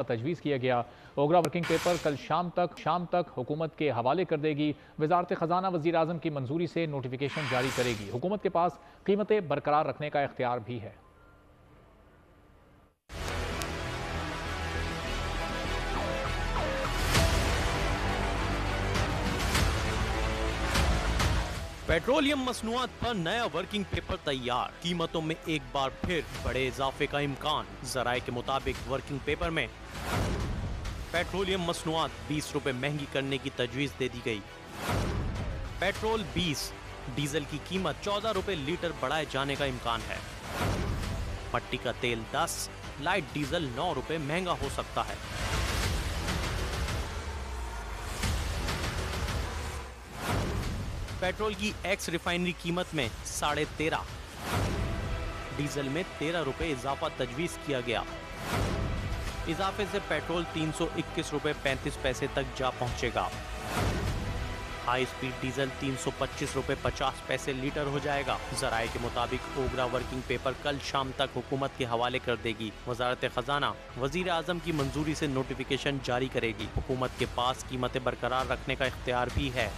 तजवीज़ किया गया। ओगरा वर्किंग पेपर कल शाम तक हुकूमत के हवाले कर देगी। वजारत ख़जाना वज़ीर आज़म की मंजूरी से नोटिफिकेशन जारी करेगी। हुकूमत के पास कीमतें बरकरार रखने का इख्तियार भी है। पेट्रोलियम मसनूआत पर नया वर्किंग पेपर तैयार। कीमतों में एक बार फिर बड़े इजाफे का इम्कान। जराये के मुताबिक वर्किंग पेपर में पेट्रोलियम मसनूआत 20 रुपए महंगी करने की तजवीज दे दी गई। पेट्रोल 20, डीजल की कीमत 14 रुपए लीटर बढ़ाए जाने का इम्कान है। मट्टी का तेल 10, लाइट डीजल 9 रुपए महंगा हो सकता है। पेट्रोल की एक्स रिफाइनरी कीमत में 13.5, डीजल में 13 रुपए इजाफा तजवीज किया गया। इजाफे से पेट्रोल 321 रुपए 35 पैसे तक जा पहुंचेगा। हाई स्पीड डीजल 325 रुपए 50 पैसे लीटर हो जाएगा। जराये के मुताबिक ओगरा वर्किंग पेपर कल शाम तक हुकूमत के हवाले कर देगी। वजारत खजाना वजीर आजम की मंजूरी से नोटिफिकेशन जारी करेगी। हुकूमत के पास कीमतें बरकरार रखने का इख्तियार भी है।